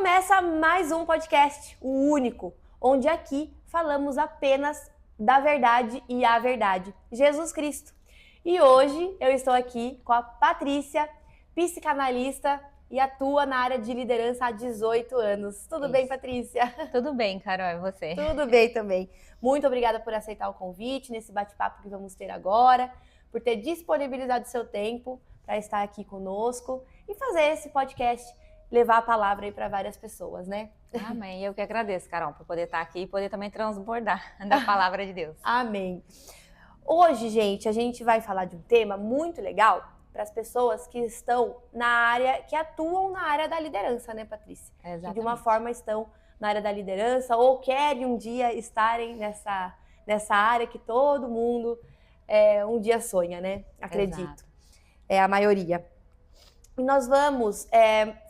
Começa mais um podcast, o único, onde aqui falamos apenas da verdade e a verdade, Jesus Cristo. E hoje eu estou aqui com a Patrícia, psicanalista e atua na área de liderança há 18 anos. Tudo bem, Patrícia? Tudo bem, Carol, e você? Tudo bem também. Muito obrigada por aceitar o convite nesse bate-papo que vamos ter agora, por ter disponibilizado seu tempo para estar aqui conosco e fazer esse podcast, levar a palavra aí para várias pessoas, né? Amém. Eu que agradeço, Carol, por poder estar aqui e poder também transbordar da palavra de Deus. Amém. Hoje, gente, a gente vai falar de um tema muito legal para as pessoas que estão na área, que atuam na área da liderança, né, Patrícia? Exatamente. Que de uma forma estão na área da liderança ou querem um dia estarem nessa área que todo mundo um dia sonha, né? Acredito. Exato. É a maioria. E nós vamos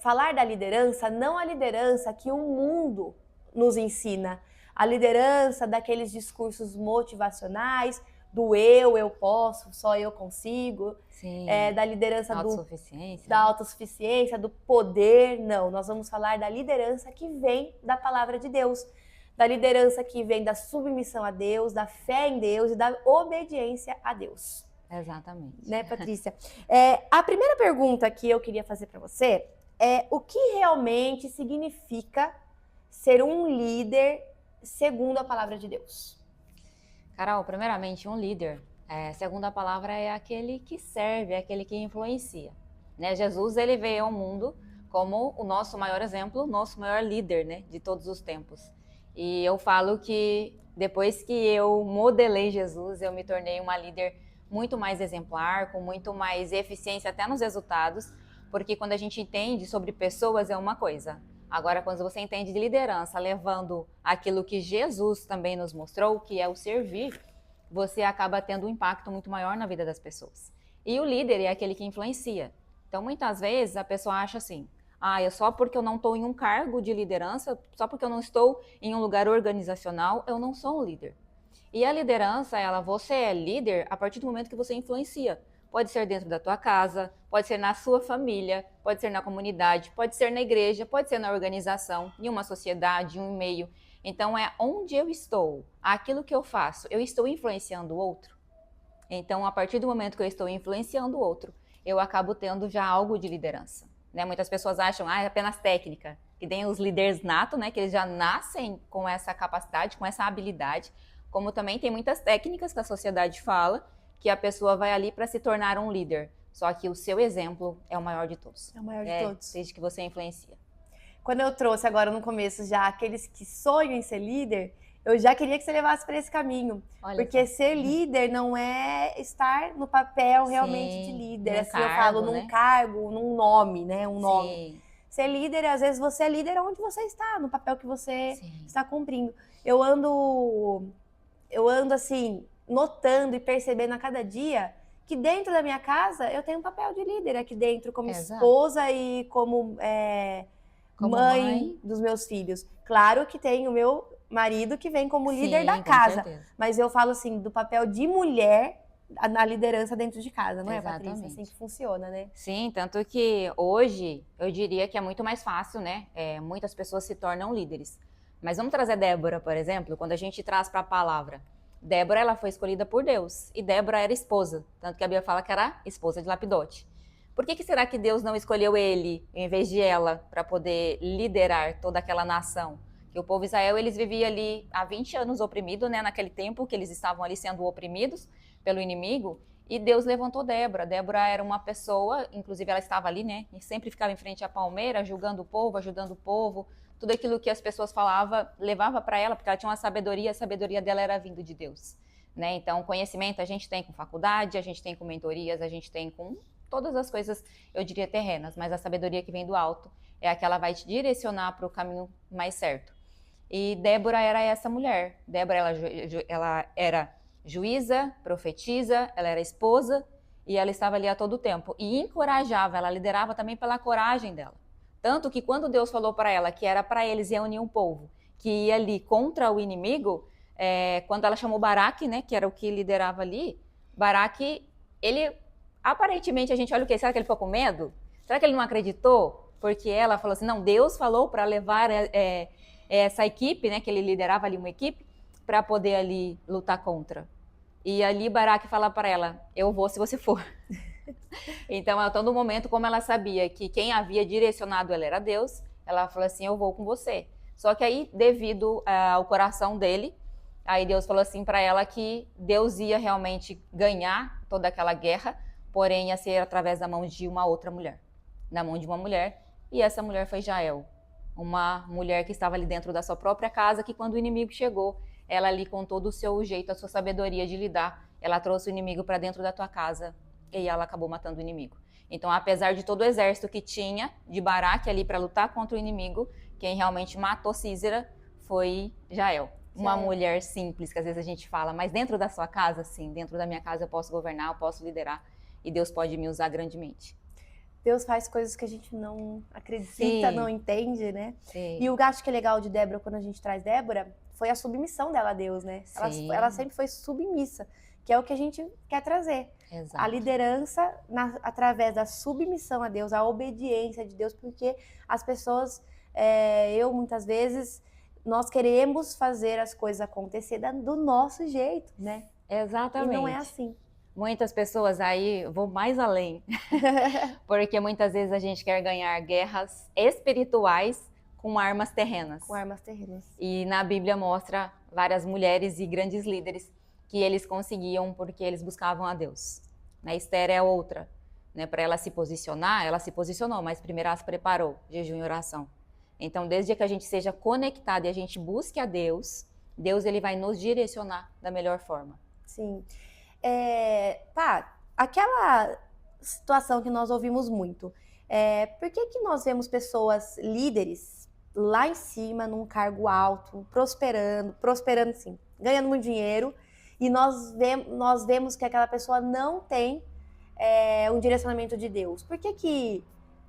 falar da liderança, não a liderança que o mundo nos ensina, a liderança daqueles discursos motivacionais, do eu posso, só eu consigo, Sim. Da liderança Autossuficiência. da autossuficiência, do poder. Não, nós vamos falar da liderança que vem da palavra de Deus, da liderança que vem da submissão a Deus, da fé em Deus e da obediência a Deus. Exatamente. Né, Patrícia? A primeira pergunta que eu queria fazer para você é o que realmente significa ser um líder segundo a palavra de Deus? Carol, primeiramente, um líder, segundo a palavra, é aquele que serve, é aquele que influencia. Né? Jesus, ele veio ao mundo como o nosso maior exemplo, o nosso maior líder, né, de todos os tempos. E eu falo que depois que eu modelei Jesus, eu me tornei uma líder muito mais exemplar, com muito mais eficiência até nos resultados, porque quando a gente entende sobre pessoas é uma coisa. Agora, quando você entende de liderança, levando aquilo que Jesus também nos mostrou, que é o servir, você acaba tendo um impacto muito maior na vida das pessoas. E o líder é aquele que influencia. Então, muitas vezes, a pessoa acha assim, só porque eu não estou em um cargo de liderança, só porque eu não estou em um lugar organizacional, eu não sou um líder. E a liderança, você é líder a partir do momento que você influencia. Pode ser dentro da tua casa, pode ser na sua família, pode ser na comunidade, pode ser na igreja, pode ser na organização, em uma sociedade, em um meio. Então, é onde eu estou, aquilo que eu faço, eu estou influenciando o outro. Então, a partir do momento que eu estou influenciando o outro, eu acabo tendo já algo de liderança. Né? Muitas pessoas acham, é apenas técnica, que tem os líderes natos, né? Que eles já nascem com essa capacidade, com essa habilidade, como também tem muitas técnicas que a sociedade fala, que a pessoa vai ali para se tornar um líder. Só que o seu exemplo é o maior de todos. É o maior de todos. Desde que você influencia. Quando eu trouxe agora no começo já aqueles que sonham em ser líder, eu já queria que você levasse para esse caminho. Olha porque só. ser líder não é estar no papel realmente de líder. Assim, eu falo num cargo, num nome, né? Um nome. Sim. Ser líder, às vezes você é líder onde você está, no papel que você está cumprindo. Eu ando assim, notando e percebendo a cada dia que dentro da minha casa eu tenho um papel de líder aqui dentro, como esposa e como mãe dos meus filhos. Claro que tem o meu marido que vem como líder da casa, mas eu falo assim, do papel de mulher na liderança dentro de casa, não é, Patrícia? Assim que funciona, né? Sim, tanto que hoje eu diria que é muito mais fácil, né? Muitas pessoas se tornam líderes. Mas vamos trazer Débora, por exemplo, quando a gente traz para a palavra. Débora, ela foi escolhida por Deus, e Débora era esposa, tanto que a Bíblia fala que era esposa de Lapidote. Por que será que Deus não escolheu ele, em vez de ela, para poder liderar toda aquela nação? Que o povo de Israel, eles viviam ali há 20 anos oprimido, né, naquele tempo que eles estavam ali sendo oprimidos pelo inimigo, e Deus levantou Débora. Débora era uma pessoa, inclusive ela estava ali, né, e sempre ficava em frente à palmeira, julgando o povo, ajudando o povo. Tudo aquilo que as pessoas falavam, levava para ela, porque ela tinha uma sabedoria, a sabedoria dela era vindo de Deus. Né? Então, conhecimento a gente tem com faculdade, a gente tem com mentorias, a gente tem com todas as coisas, eu diria, terrenas, mas a sabedoria que vem do alto é a que ela vai te direcionar para o caminho mais certo. E Débora era essa mulher. Débora, ela era juíza, profetisa, ela era esposa e ela estava ali a todo tempo. E encorajava, ela liderava também pela coragem dela. Tanto que quando Deus falou para ela que era para eles reunir um povo que ia ali contra o inimigo, quando ela chamou Baraque, né, que era o que liderava ali, Baraque, ele, aparentemente, a gente olha o quê? Será que ele ficou com medo? Será que ele não acreditou? porque ela falou assim, não, Deus falou para levar essa equipe, né, que ele liderava ali uma equipe, para poder ali lutar contra. E ali Baraque fala para ela, eu vou se você for. Então, a todo momento, como ela sabia que quem havia direcionado ela era Deus, ela falou assim, eu vou com você. Só que aí, devido ao coração dele, aí Deus falou assim para ela que Deus ia realmente ganhar toda aquela guerra, porém ia ser através da mão de uma outra mulher. Na mão de uma mulher, e essa mulher foi Jael. Uma mulher que estava ali dentro da sua própria casa, que quando o inimigo chegou, ela ali com todo o seu jeito, a sua sabedoria de lidar, ela trouxe o inimigo para dentro da tua casa e ela acabou matando o inimigo. Então, apesar de todo o exército que tinha de Baraque ali para lutar contra o inimigo, quem realmente matou Sísera foi Jael. Uma mulher simples, que às vezes a gente fala, mas dentro da sua casa, sim, dentro da minha casa eu posso governar, eu posso liderar e Deus pode me usar grandemente. Deus faz coisas que a gente não acredita, não entende, né? Sim. E o que eu acho que é legal de Débora, quando a gente traz Débora, foi a submissão dela a Deus, né? Ela sempre foi submissa, que é o que a gente quer trazer. Exato. A liderança através da submissão a Deus, a obediência de Deus, porque as pessoas, muitas vezes, nós queremos fazer as coisas acontecer do nosso jeito, né? Exatamente. E não é assim. Muitas pessoas aí, vou mais além, porque muitas vezes a gente quer ganhar guerras espirituais com armas terrenas. Com armas terrenas. E na Bíblia mostra várias mulheres e grandes líderes que eles conseguiam porque eles buscavam a Deus. Na Esther é outra, né? Para ela se posicionar, ela se posicionou, mas primeiro ela se preparou, jejum e oração. Então, desde que a gente seja conectado e a gente busque a Deus, Deus ele vai nos direcionar da melhor forma. Sim. Aquela situação que nós ouvimos muito, por que nós vemos pessoas líderes lá em cima, num cargo alto, prosperando sim, ganhando muito dinheiro, e nós vemos que aquela pessoa não tem um direcionamento de Deus? Por que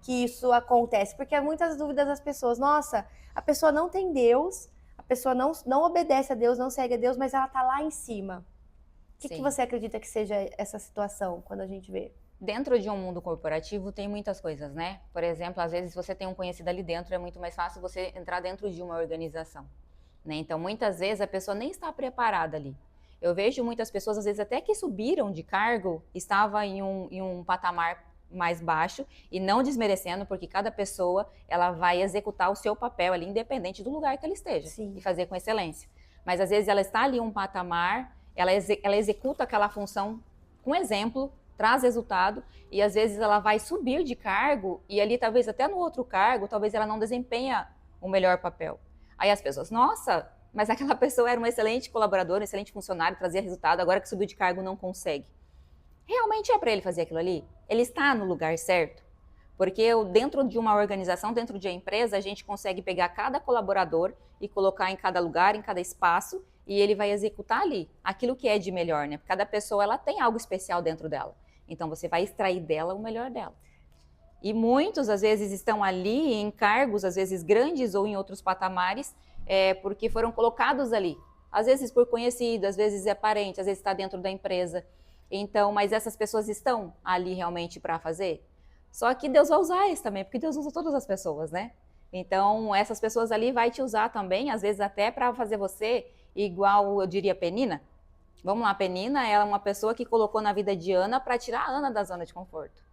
isso acontece? Porque há muitas dúvidas das pessoas, nossa, a pessoa não tem Deus, a pessoa não obedece a Deus, não segue a Deus, mas ela está lá em cima. O que você acredita que seja essa situação quando a gente vê? Dentro de um mundo corporativo tem muitas coisas, né? Por exemplo, às vezes você tem um conhecido ali dentro, é muito mais fácil você entrar dentro de uma organização, né? Então, muitas vezes a pessoa nem está preparada ali. Eu vejo muitas pessoas, às vezes até que subiram de cargo, estava em um patamar mais baixo, e não desmerecendo, porque cada pessoa ela vai executar o seu papel ali, independente do lugar que ela esteja. Sim. E fazer com excelência. Mas às vezes ela está ali em um patamar, ela executa aquela função com exemplo, traz resultado, e às vezes ela vai subir de cargo, e ali talvez até no outro cargo, talvez ela não desempenha o melhor papel. Aí as pessoas, nossa, mas aquela pessoa era um excelente colaborador, um excelente funcionário, trazia resultado, agora que subiu de cargo não consegue. Realmente é para ele fazer aquilo ali? Ele está no lugar certo? Porque dentro de uma organização, dentro de uma empresa, a gente consegue pegar cada colaborador e colocar em cada lugar, em cada espaço, e ele vai executar ali aquilo que é de melhor, né? Porque cada pessoa ela tem algo especial dentro dela. Então você vai extrair dela o melhor dela. E muitos, às vezes, estão ali em cargos, às vezes grandes ou em outros patamares, porque foram colocados ali. Às vezes por conhecido, às vezes é parente, às vezes está dentro da empresa. Então, mas essas pessoas estão ali realmente para fazer? Só que Deus vai usar isso também, porque Deus usa todas as pessoas, né? Então, essas pessoas ali vai te usar também, às vezes até para fazer você igual, eu diria, Penina. Vamos lá, Penina, ela é uma pessoa que colocou na vida de Ana para tirar a Ana da zona de conforto.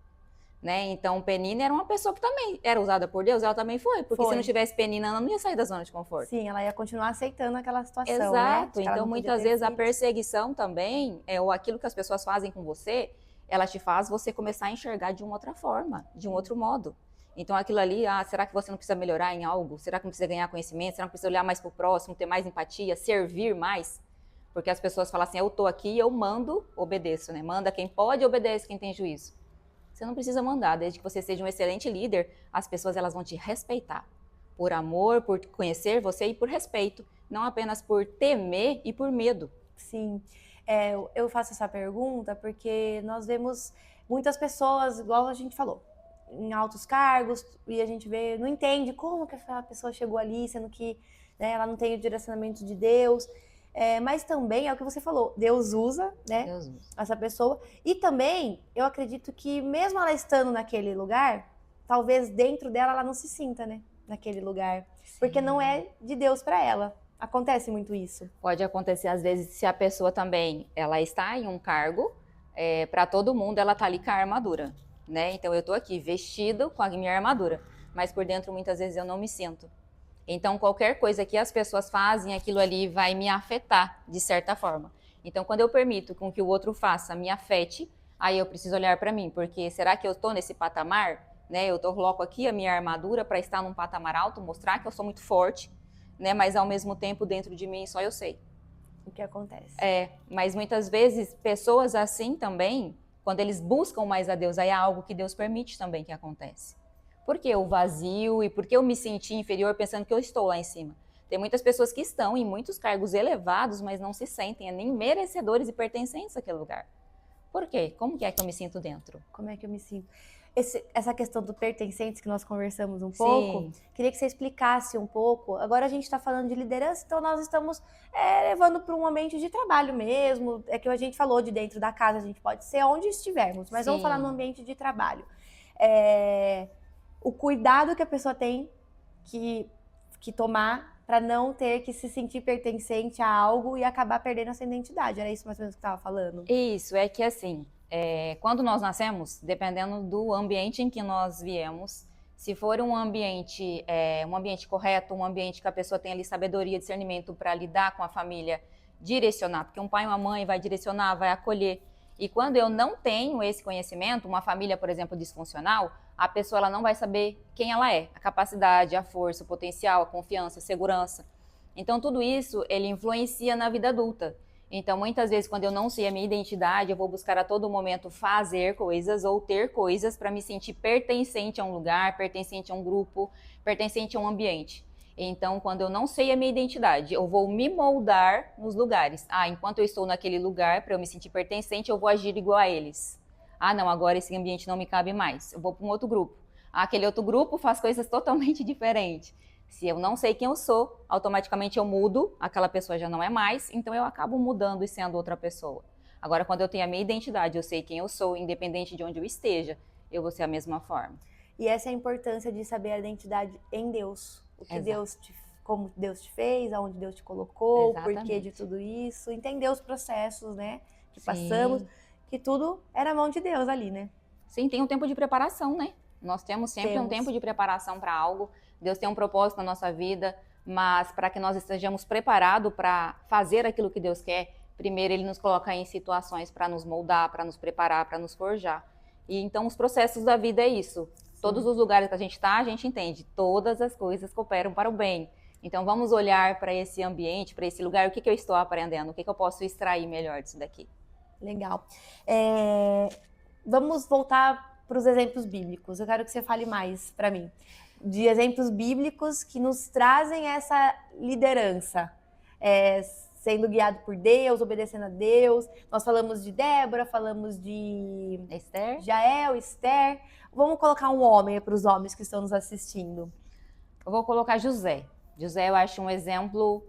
Né? Então, Penina era uma pessoa que também era usada por Deus, ela também foi, porque se não tivesse Penina, Ana não ia sair da zona de conforto. Sim, ela ia continuar aceitando aquela situação, exato, né? Então muitas vezes a perseguição também, ou aquilo que as pessoas fazem com você, ela te faz você começar a enxergar de uma outra forma, de um outro modo. Então aquilo ali, será que você não precisa melhorar em algo? Será que não precisa ganhar conhecimento? Será que não precisa olhar mais pro próximo, ter mais empatia, servir mais? Porque as pessoas falam assim, eu tô aqui, eu mando, obedeço, né? Manda quem pode, obedece quem tem juízo. Você não precisa mandar, desde que você seja um excelente líder, as pessoas elas vão te respeitar. Por amor, por conhecer você e por respeito, não apenas por temer e por medo. Sim, eu faço essa pergunta porque nós vemos muitas pessoas, igual a gente falou, em altos cargos, e a gente não entende como que essa pessoa chegou ali, sendo que ela não tem o direcionamento de Deus. Mas também é o que você falou, Deus usa, né, essa pessoa. E também, eu acredito que mesmo ela estando naquele lugar, talvez dentro dela ela não se sinta, né? Naquele lugar. Sim. Porque não é de Deus para ela. Acontece muito isso. Pode acontecer às vezes se a pessoa também, ela está em um cargo, para todo mundo ela tá ali com a armadura, né? Então eu tô aqui vestido com a minha armadura, mas por dentro muitas vezes eu não me sinto. Então qualquer coisa que as pessoas fazem, aquilo ali vai me afetar de certa forma. Então quando eu permito com que o outro faça me afete, aí eu preciso olhar para mim, porque será que eu estou nesse patamar, né? Eu coloco aqui a minha armadura para estar num patamar alto, mostrar que eu sou muito forte, né? Mas ao mesmo tempo dentro de mim só eu sei o que acontece. Mas muitas vezes pessoas assim também, quando eles buscam mais a Deus, aí é algo que Deus permite também que acontece. Porque o vazio e porque eu me senti inferior pensando que eu estou lá em cima. Tem muitas pessoas que estão em muitos cargos elevados, mas não se sentem nem merecedores e pertencentes àquele lugar. Por quê? Como que é que eu me sinto dentro? Como é que eu me sinto? Essa questão do pertencentes que nós conversamos um pouco, queria que você explicasse um pouco. Agora a gente está falando de liderança, então nós estamos levando para um ambiente de trabalho mesmo. É que a gente falou de dentro da casa, a gente pode ser onde estivermos, mas vamos falar no ambiente de trabalho. O cuidado que a pessoa tem que tomar para não ter que se sentir pertencente a algo e acabar perdendo essa identidade. Era isso mais ou menos que você estava falando? Isso, é que assim... quando nós nascemos, dependendo do ambiente em que nós viemos, se for um ambiente correto, um ambiente que a pessoa tem ali sabedoria, discernimento para lidar com a família, direcionar, porque um pai e uma mãe vai direcionar, vai acolher. E quando eu não tenho esse conhecimento, uma família, por exemplo, disfuncional, a pessoa ela não vai saber quem ela é, a capacidade, a força, o potencial, a confiança, a segurança. Então tudo isso, ele influencia na vida adulta. Então, muitas vezes, quando eu não sei a minha identidade, eu vou buscar a todo momento fazer coisas ou ter coisas para me sentir pertencente a um lugar, pertencente a um grupo, pertencente a um ambiente. Então, quando eu não sei a minha identidade, eu vou me moldar nos lugares. Enquanto eu estou naquele lugar, para eu me sentir pertencente, eu vou agir igual a eles. Não, agora esse ambiente não me cabe mais. Eu vou para um outro grupo. Aquele outro grupo faz coisas totalmente diferentes. Se eu não sei quem eu sou, automaticamente eu mudo, aquela pessoa já não é mais, então eu acabo mudando e sendo outra pessoa. Agora, quando eu tenho a minha identidade, eu sei quem eu sou, independente de onde eu esteja, eu vou ser a mesma forma. E essa é a importância de saber a identidade em Deus. O que como Deus te fez, aonde Deus te colocou, o porquê de tudo isso. Entender os processos, né, que passamos, que tudo é na mão de Deus ali, né? Sim, tem um tempo de preparação, né? Nós temos sempre um tempo de preparação para algo. Deus tem um propósito na nossa vida, mas para que nós estejamos preparados para fazer aquilo que Deus quer, primeiro Ele nos coloca em situações para nos moldar, para nos preparar, para nos forjar. E então os processos da vida é isso. Sim. Todos os lugares que a gente está, a gente entende. Todas as coisas cooperam para o bem. Então vamos olhar para esse ambiente, para esse lugar, o que eu estou aprendendo, o que eu posso extrair melhor disso daqui. Legal. Vamos voltar para os exemplos bíblicos. Eu quero que você fale mais para mim de exemplos bíblicos que nos trazem essa liderança, sendo guiado por Deus, obedecendo a Deus. Nós falamos de Débora, falamos de Esther, Jael, Esther. Vamos colocar um homem para os homens que estão nos assistindo. Eu vou colocar José. José eu acho um exemplo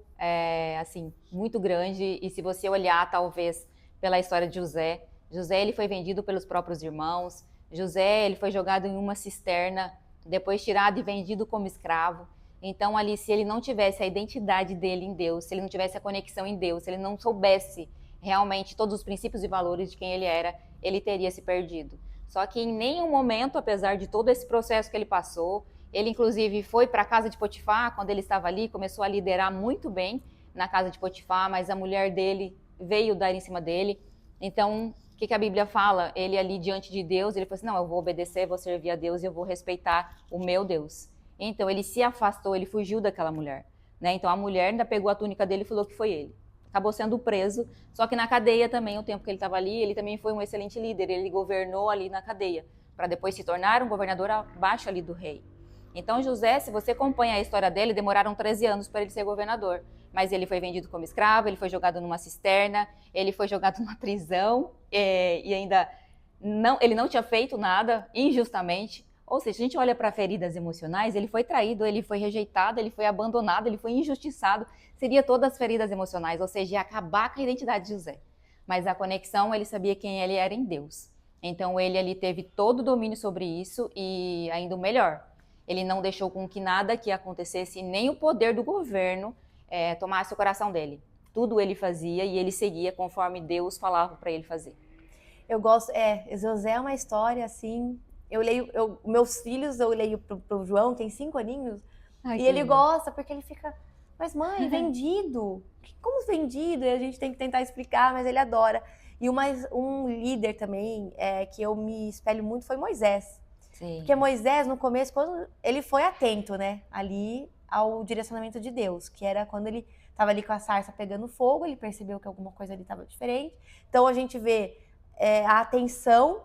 assim, muito grande, e se você olhar talvez pela história de José, ele foi vendido pelos próprios irmãos. José, ele foi jogado em uma cisterna, depois tirado e vendido como escravo. Então ali, se ele não tivesse a identidade dele em Deus, se ele não tivesse a conexão em Deus, se ele não soubesse realmente todos os princípios e valores de quem ele era, ele teria se perdido. Só que em nenhum momento, apesar de todo esse processo que ele passou, ele inclusive foi para a casa de Potifar, quando ele estava ali, começou a liderar muito bem na casa de Potifar, mas a mulher dele veio dar em cima dele. Então, o que a Bíblia fala? Ele ali diante de Deus, ele falou assim, não, eu vou obedecer, vou servir a Deus e eu vou respeitar o meu Deus. Então ele se afastou, ele fugiu daquela mulher, né? Então a mulher ainda pegou a túnica dele e falou que foi ele. Acabou sendo preso, só que na cadeia também, o tempo que ele estava ali, ele também foi um excelente líder, ele governou ali na cadeia, para depois se tornar um governador abaixo ali do rei. Então José, se você acompanha a história dele, demoraram 13 anos para ele ser governador. Mas ele foi vendido como escravo, ele foi jogado numa cisterna, ele foi jogado numa prisão, e ainda ele não tinha feito nada injustamente. Ou seja, se a gente olha para feridas emocionais, ele foi traído, ele foi rejeitado, ele foi abandonado, ele foi injustiçado. Seria todas as feridas emocionais, ou seja, ia acabar com a identidade de José. Mas a conexão, ele sabia quem ele era em Deus. Então ele ali teve todo o domínio sobre isso e ainda o melhor, ele não deixou com que nada que acontecesse, nem o poder do governo tomasse o coração dele. Tudo ele fazia e ele seguia conforme Deus falava para ele fazer. Eu gosto, José é uma história assim. Meus filhos, eu leio pro João, tem 5 aninhos, e ele gosta porque ele fica, mas mãe, vendido? Como vendido? E a gente tem que tentar explicar, mas ele adora. E um líder também que eu me espelho muito foi Moisés. Sim. Porque Moisés, no começo, quando ele foi atento, né, ali ao direcionamento de Deus, que era quando ele estava ali com a sarça pegando fogo, ele percebeu que alguma coisa ali estava diferente. Então a gente vê a atenção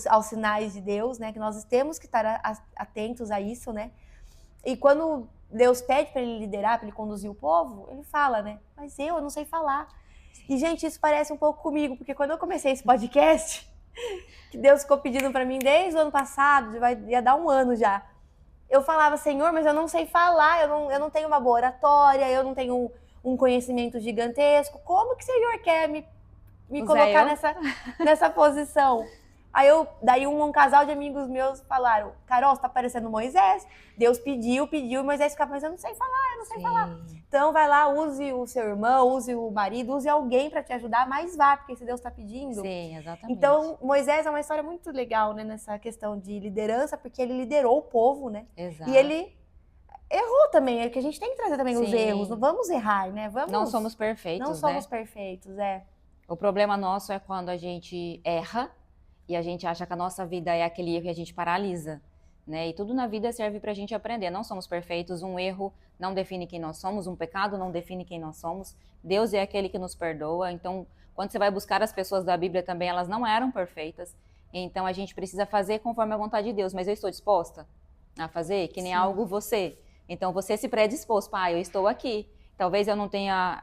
aos sinais de Deus, né, que nós temos que estar atentos a isso, né? E quando Deus pede para ele liderar, para ele conduzir o povo, ele fala, né? Mas eu não sei falar. E, gente, isso parece um pouco comigo, porque quando eu comecei esse podcast, que Deus ficou pedindo para mim desde o ano passado, ia dar 1 ano já, eu falava, Senhor, mas eu não sei falar, eu não tenho uma boa oratória, eu não tenho um conhecimento gigantesco. Como que o Senhor quer me colocar nessa posição? Aí daí um casal de amigos meus falaram, Carol, você tá parecendo Moisés. Deus pediu, e Moisés ficava, mas eu não sei falar. Então vai lá, use o seu irmão, use o marido, use alguém para te ajudar, mas vá, porque se Deus tá pedindo. Sim, exatamente. Então Moisés é uma história muito legal, né, nessa questão de liderança, porque ele liderou o povo, né? Exato. E ele errou também, é que a gente tem que trazer também os erros, não vamos errar, né? Não somos perfeitos, Não somos perfeitos, O problema nosso é quando a gente erra e a gente acha que a nossa vida é aquele erro e a gente paralisa, né? E tudo na vida serve pra gente aprender. Não somos perfeitos, um erro não define quem nós somos, um pecado não define quem nós somos. Deus é aquele que nos perdoa. Então, quando você vai buscar as pessoas da Bíblia também, elas não eram perfeitas. Então, a gente precisa fazer conforme a vontade de Deus. Mas eu estou disposta a fazer? Que nem Sim. algo você. Então, você se predispôs. Pai, eu estou aqui. Talvez eu não tenha...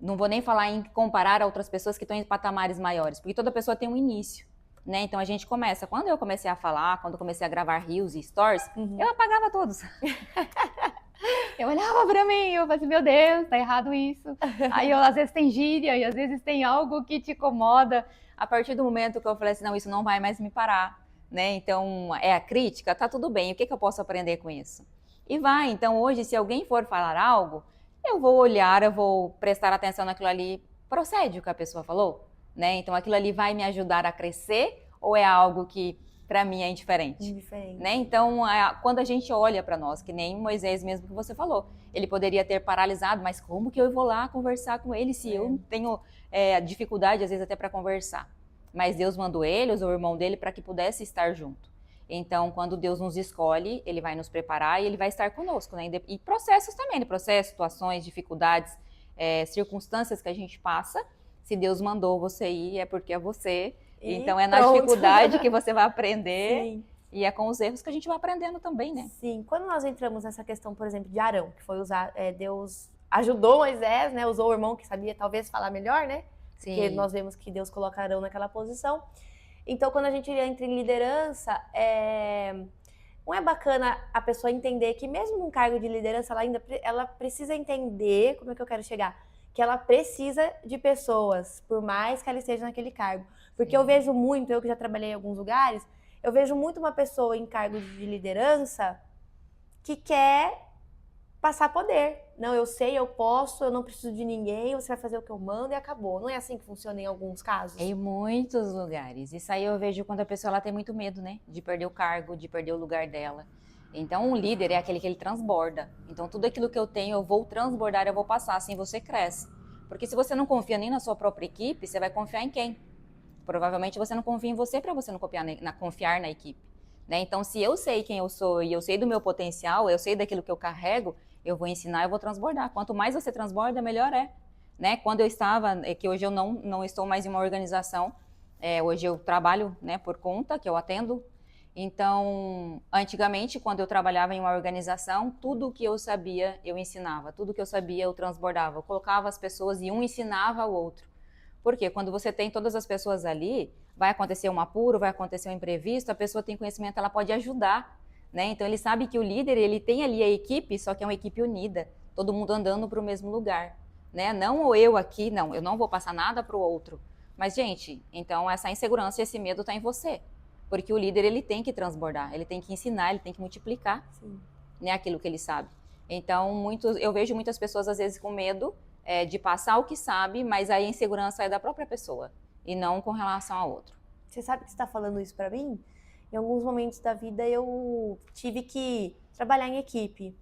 Não vou nem falar em comparar a outras pessoas que estão em patamares maiores, porque toda pessoa tem um início, né? Então a gente começa. Quando eu comecei a falar, quando eu comecei a gravar reels e stories, eu apagava todos. Eu olhava pra mim, eu falei assim, meu Deus, tá errado isso. Aí às vezes tem gíria e às vezes tem algo que te incomoda. A partir do momento que eu falei assim, não, isso não vai mais me parar, né? Então a crítica, tá tudo bem, o que eu posso aprender com isso? E vai, então hoje se alguém for falar algo, eu vou olhar, eu vou prestar atenção naquilo ali, procede o que a pessoa falou, né? Então aquilo ali vai me ajudar a crescer ou é algo que para mim é indiferente? Indiferente. Né? Então quando a gente olha para nós, que nem Moisés mesmo que você falou, ele poderia ter paralisado, mas como que eu vou lá conversar com ele se eu tenho dificuldade às vezes até para conversar? Mas Deus mandou ele, usou o irmão dele para que pudesse estar junto. Então, quando Deus nos escolhe, Ele vai nos preparar e Ele vai estar conosco, né? E processos também, processos, situações, dificuldades, circunstâncias que a gente passa. Se Deus mandou você ir, é porque é você. Então, é na dificuldade que você vai aprender. Sim. E é com os erros que a gente vai aprendendo também, né? Sim. Quando nós entramos nessa questão, por exemplo, de Arão, que foi usar, Deus ajudou Moisés, né? Usou o irmão que sabia talvez falar melhor, né? Sim. Porque nós vemos que Deus coloca Arão naquela posição. Então, quando a gente entra em liderança, não é bacana a pessoa entender que mesmo num cargo de liderança, ela precisa entender, como é que eu quero chegar? Que ela precisa de pessoas, por mais que ela esteja naquele cargo. Porque eu vejo muito, eu que já trabalhei em alguns lugares, eu vejo muito uma pessoa em cargo de liderança que quer passar poder. Não, eu sei, eu posso, eu não preciso de ninguém, você vai fazer o que eu mando e acabou. Não é assim que funciona em alguns casos? Em muitos lugares. Isso aí eu vejo quando a pessoa ela tem muito medo, né? De perder o cargo, de perder o lugar dela. Então, um líder é aquele que ele transborda. Então, tudo aquilo que eu tenho, eu vou transbordar, eu vou passar, assim você cresce. Porque se você não confia nem na sua própria equipe, você vai confiar em quem? Provavelmente você não confia em você para você não confiar na equipe. Né? Então, se eu sei quem eu sou e eu sei do meu potencial, eu sei daquilo que eu carrego, eu vou ensinar, eu vou transbordar. Quanto mais você transborda, melhor é. Né? Quando eu estava, que hoje eu não estou mais em uma organização, hoje eu trabalho, né, por conta, que eu atendo. Então, antigamente, quando eu trabalhava em uma organização, tudo que eu sabia, eu ensinava. Tudo que eu sabia, eu transbordava. Eu colocava as pessoas e um ensinava o outro. Porque quando você tem todas as pessoas ali, vai acontecer um apuro, vai acontecer um imprevisto, a pessoa tem conhecimento, ela pode ajudar. Né? Então, ele sabe que o líder, ele tem ali a equipe, só que é uma equipe unida. Todo mundo andando para o mesmo lugar. Né? Não ou eu aqui, não, eu não vou passar nada para o outro. Mas, gente, então essa insegurança e esse medo está em você. Porque o líder, ele tem que transbordar, ele tem que ensinar, ele tem que multiplicar, né, aquilo que ele sabe. Então, eu vejo muitas pessoas, às vezes, com medo de passar o que sabe, mas a insegurança é da própria pessoa e não com relação a outro. Você sabe que você está falando isso para mim? Em alguns momentos da vida eu tive que trabalhar em equipe.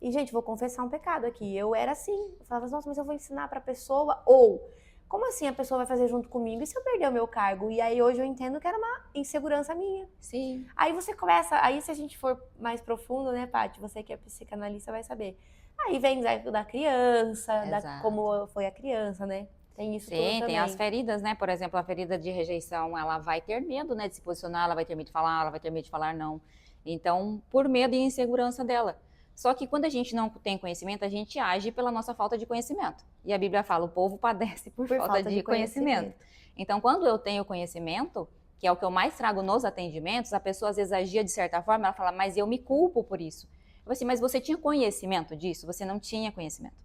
E, gente, vou confessar um pecado aqui. Eu era assim. Eu falava, nossa, mas eu vou ensinar para a pessoa. Ou, como assim a pessoa vai fazer junto comigo? E se eu perder o meu cargo? E aí hoje eu entendo que era uma insegurança minha. Sim. Aí você começa, aí se a gente for mais profundo, né, Paty? Você que é psicanalista vai saber. Aí vem da criança, como foi a criança, né? Tem isso tudo também. Tem as feridas, né? Por exemplo, a ferida de rejeição, ela vai ter medo, né, de se posicionar, ela vai ter medo de falar, ela vai ter medo de falar não. Então, por medo e insegurança dela. Só que quando a gente não tem conhecimento, a gente age pela nossa falta de conhecimento. E a Bíblia fala, o povo padece por falta de conhecimento. Então, quando eu tenho conhecimento, que é o que eu mais trago nos atendimentos, a pessoa às vezes agia de certa forma, ela fala, mas eu me culpo por isso. Eu falo assim, mas você tinha conhecimento disso? Você não tinha conhecimento.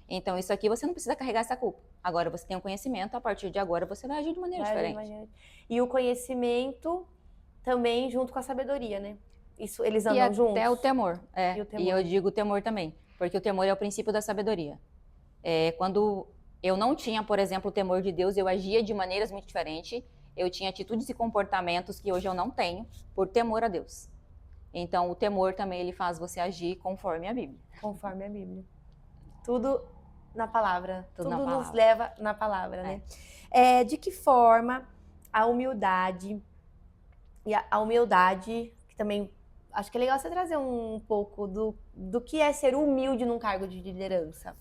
Então, isso aqui você não precisa carregar essa culpa. Agora você tem o conhecimento, a partir de agora você vai agir de maneira diferente. E o conhecimento também junto com a sabedoria, né? Isso, eles andam juntos? E até o temor. E eu digo temor também, porque o temor é o princípio da sabedoria. Quando eu não tinha, por exemplo, o temor de Deus, eu agia de maneiras muito diferentes, eu tinha atitudes e comportamentos que hoje eu não tenho, por temor a Deus. Então, o temor também, ele faz você agir conforme a Bíblia. Conforme a Bíblia. Tudo na palavra. Tudo na palavra. Nos leva na palavra, né? De que forma a humildade, que também acho que é legal você trazer um pouco do que é ser humilde num cargo de liderança.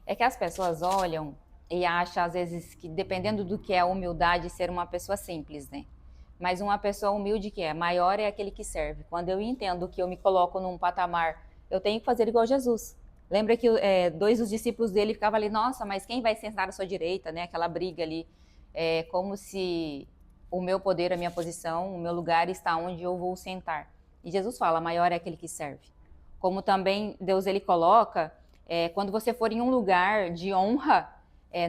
É que as pessoas olham e acham, às vezes, que dependendo do que é a humildade, ser uma pessoa simples, né? Mas uma pessoa humilde que é maior é aquele que serve. Quando eu entendo que eu me coloco num patamar, eu tenho que fazer igual Jesus. Lembra que dois dos discípulos dele ficavam ali, nossa, mas quem vai sentar à sua direita, né? Aquela briga ali, como se o meu poder, a minha posição, o meu lugar está onde eu vou sentar. E Jesus fala, maior é aquele que serve. Como também Deus, ele coloca, quando você for em um lugar de honra,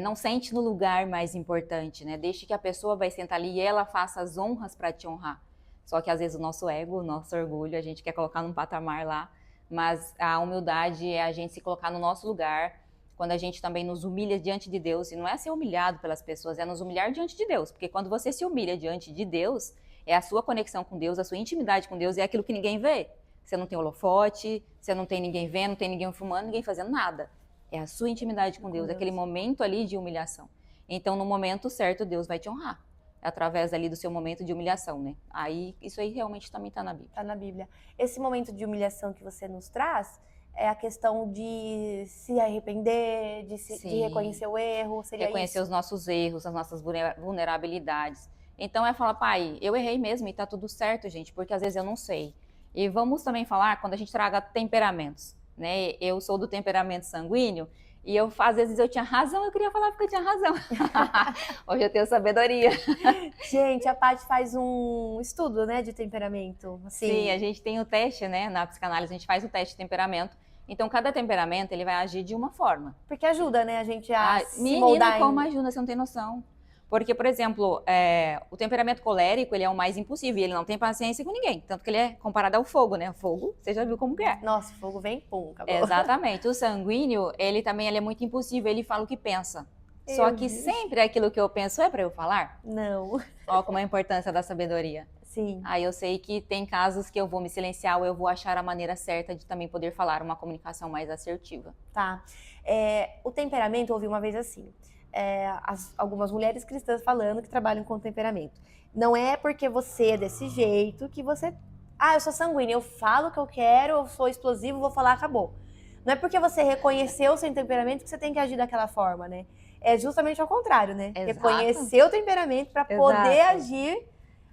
não sente no lugar mais importante, né? Deixe que a pessoa vai sentar ali e ela faça as honras para te honrar. Só que às vezes o nosso ego, o nosso orgulho, a gente quer colocar num patamar lá, mas a humildade é a gente se colocar no nosso lugar, quando a gente também nos humilha diante de Deus, e não é ser humilhado pelas pessoas, é nos humilhar diante de Deus, porque quando você se humilha diante de Deus, é a sua conexão com Deus, a sua intimidade com Deus, é aquilo que ninguém vê. Você não tem holofote, você não tem ninguém vendo, não tem ninguém fumando, ninguém fazendo nada. É a sua intimidade com Deus, aquele momento ali de humilhação. Então, no momento certo, Deus vai te honrar. Através ali do seu momento de humilhação, né? Isso aí realmente também está na Bíblia. Está na Bíblia. Esse momento de humilhação que você nos traz é a questão de se arrepender, de reconhecer o erro, seria reconhecer isso? Os nossos erros, as nossas vulnerabilidades. Então, falar, pai, eu errei mesmo e tá tudo certo, gente, porque às vezes eu não sei. E vamos também falar, quando a gente traga temperamentos, né? Eu sou do temperamento sanguíneo, e às vezes eu tinha razão, eu queria falar porque eu tinha razão. Hoje eu tenho sabedoria. Gente, a Paty faz um estudo, né, de temperamento. Assim. Sim, a gente tem o teste, né, na psicanálise, a gente faz o teste de temperamento. Então, cada temperamento, ele vai agir de uma forma. Porque ajuda, né, a gente a se moldar. Menina, como ajuda, você não tem noção. Porque, por exemplo, o temperamento colérico, ele é o mais impossível, ele não tem paciência com ninguém. Tanto que ele é comparado ao fogo, né? O fogo, você já viu como que é. Nossa, o fogo vem, pum, acabou. Exatamente. O sanguíneo, ele é muito impulsivo, ele fala o que pensa. Só que sempre aquilo que eu penso é para eu falar? Não. Olha como é a importância da sabedoria. Sim. Aí eu sei que tem casos que eu vou me silenciar ou eu vou achar a maneira certa de também poder falar uma comunicação mais assertiva. Tá. O temperamento, eu ouvi uma vez assim, algumas mulheres cristãs falando que trabalham com temperamento. Não é porque você é desse jeito que você... eu sou sanguínea, eu falo o que eu quero, eu sou explosivo, vou falar, acabou. Não é porque você reconheceu o seu temperamento que você tem que agir daquela forma, né? É justamente ao contrário, né? Exato. Reconhecer o temperamento para poder agir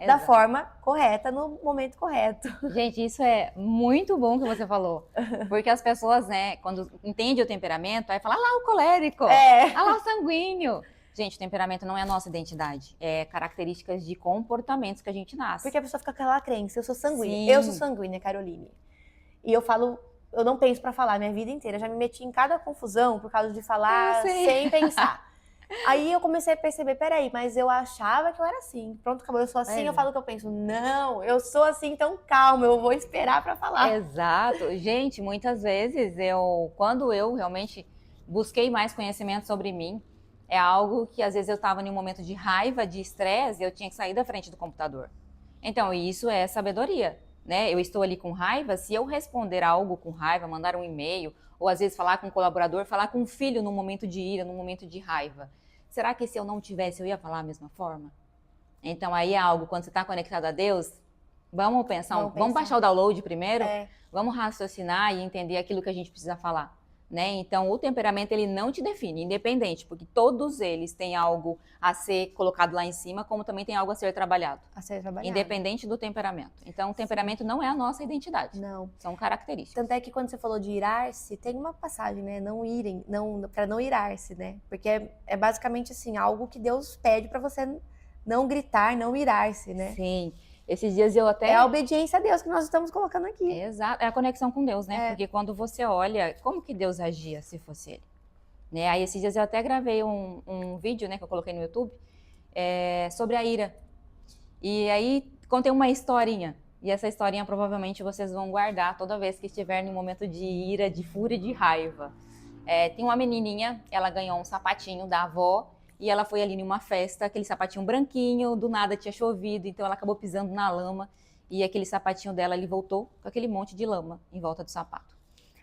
da forma correta, no momento correto. Gente, isso é muito bom que você falou. Porque as pessoas, né, quando entendem o temperamento, aí falam, lá o colérico, lá o sanguíneo. Gente, o temperamento não é a nossa identidade. É características de comportamentos que a gente nasce. Porque a pessoa fica com aquela crença, eu sou sanguínea. Sim. Eu sou sanguínea, Caroline. E eu falo, eu não penso pra falar minha vida inteira. Já me meti em cada confusão por causa de falar sem pensar. Aí eu comecei a perceber, peraí, mas eu achava que eu era assim. Pronto, acabou, eu sou assim, eu falo o que eu penso. Não, eu sou assim, então calma, eu vou esperar pra falar. Exato. Gente, muitas vezes quando eu realmente busquei mais conhecimento sobre mim, é algo que às vezes eu estava em um momento de raiva, de estresse, eu tinha que sair da frente do computador. Então, isso é sabedoria, né? Eu estou ali com raiva, se eu responder algo com raiva, mandar um e-mail, ou às vezes falar com um colaborador, falar com um filho num momento de ira, num momento de raiva, será que se eu não tivesse, eu ia falar a mesma forma? Então, aí é algo, quando você está conectado a Deus, vamos pensar, vamos baixar o download primeiro, vamos raciocinar e entender aquilo que a gente precisa falar. Né? Então, o temperamento, ele não te define, independente, porque todos eles têm algo a ser colocado lá em cima, como também tem algo a ser trabalhado. Independente do temperamento. Então, o temperamento não é a nossa identidade. Não. São características. Tanto é que quando você falou de irar-se, tem uma passagem, né? Para não irar-se, né? Porque é basicamente assim, algo que Deus pede para você não gritar, não irar-se, né? Sim. Esses dias eu até... É a obediência a Deus que nós estamos colocando aqui. Exato, é a conexão com Deus, né? Porque quando você olha, como que Deus agia se fosse Ele? Né? Aí esses dias eu até gravei um vídeo, né, que eu coloquei no YouTube, sobre a ira. E aí contei uma historinha. E essa historinha provavelmente vocês vão guardar toda vez que estiver em um momento de ira, de fúria e de raiva. Tem uma menininha, ela ganhou um sapatinho da avó, e ela foi ali numa festa, aquele sapatinho branquinho, do nada tinha chovido, então ela acabou pisando na lama, e aquele sapatinho dela, ele voltou com aquele monte de lama em volta do sapato.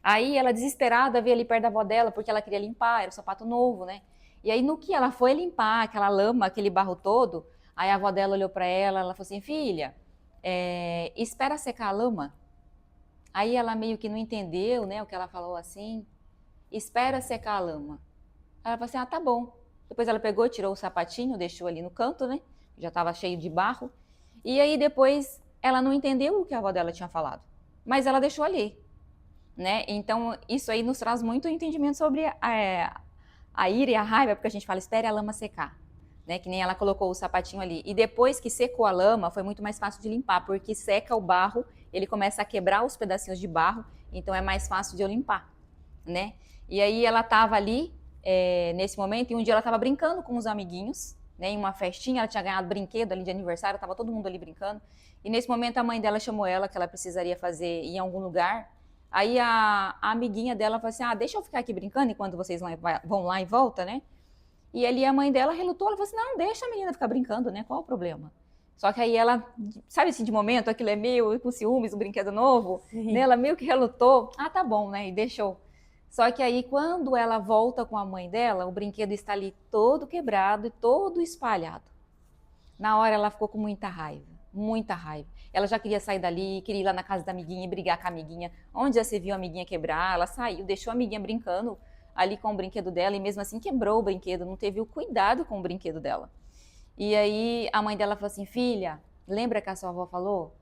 Aí ela, desesperada, veio ali perto da avó dela, porque ela queria limpar, era um sapato novo, né? E aí no que ela foi limpar aquela lama, aquele barro todo, aí a avó dela olhou para ela, ela falou assim, filha, espera secar a lama. Aí ela meio que não entendeu, né, o que ela falou assim, espera secar a lama. Aí ela falou assim, tá bom. Depois ela pegou, tirou o sapatinho, deixou ali no canto, né? Já estava cheio de barro. E aí depois ela não entendeu o que a avó dela tinha falado. Mas ela deixou ali, né? Então isso aí nos traz muito entendimento sobre a ira e a raiva, porque a gente fala, espere a lama secar. Né? Que nem ela colocou o sapatinho ali. E depois que secou a lama, foi muito mais fácil de limpar, porque seca o barro, ele começa a quebrar os pedacinhos de barro, então é mais fácil de eu limpar, né? E aí ela estava ali, nesse momento, e um dia ela estava brincando com os amiguinhos, né, em uma festinha, ela tinha ganhado brinquedo ali de aniversário, estava todo mundo ali brincando, e nesse momento a mãe dela chamou ela, que ela precisaria fazer ir em algum lugar, aí a amiguinha dela falou assim, deixa eu ficar aqui brincando enquanto vocês vão lá e volta, né? E ali a mãe dela relutou, ela falou assim, não, deixa a menina ficar brincando, né, qual o problema? Só que aí ela, sabe assim, de momento, aquilo é meio com ciúmes, um brinquedo novo, né, ela meio que relutou, tá bom, né, e deixou. Só que aí, quando ela volta com a mãe dela, o brinquedo está ali todo quebrado e todo espalhado. Na hora, ela ficou com muita raiva, muita raiva. Ela já queria sair dali, queria ir lá na casa da amiguinha e brigar com a amiguinha. Onde já se viu a amiguinha quebrar, ela saiu, deixou a amiguinha brincando ali com o brinquedo dela e mesmo assim quebrou o brinquedo, não teve o cuidado com o brinquedo dela. E aí, a mãe dela falou assim, filha, lembra que a sua avó falou?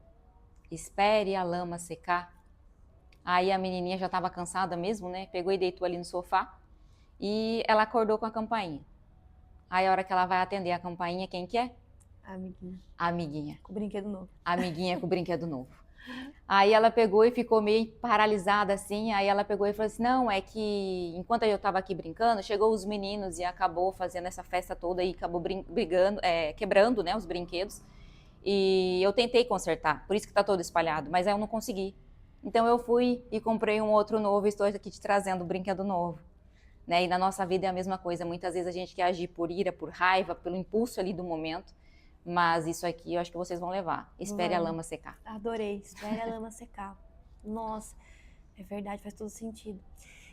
Espere a lama secar. Aí a menininha já estava cansada mesmo, né? Pegou e deitou ali no sofá e ela acordou com a campainha. Aí a hora que ela vai atender a campainha, quem que é? A amiguinha. A amiguinha. Com o brinquedo novo. A amiguinha com o brinquedo novo. Aí ela pegou e ficou meio paralisada assim, aí ela pegou e falou assim, não, é que enquanto eu estava aqui brincando, chegou os meninos e acabou fazendo essa festa toda e acabou brigando, quebrando, né, os brinquedos. E eu tentei consertar, por isso que está todo espalhado, mas aí eu não consegui. Então eu fui e comprei um outro novo e estou aqui te trazendo um brinquedo novo. Né? E na nossa vida é a mesma coisa. Muitas vezes a gente quer agir por ira, por raiva, pelo impulso ali do momento. Mas isso aqui eu acho que vocês vão levar. Espere a lama secar. Adorei. Espere a lama secar. Nossa, é verdade, faz todo sentido.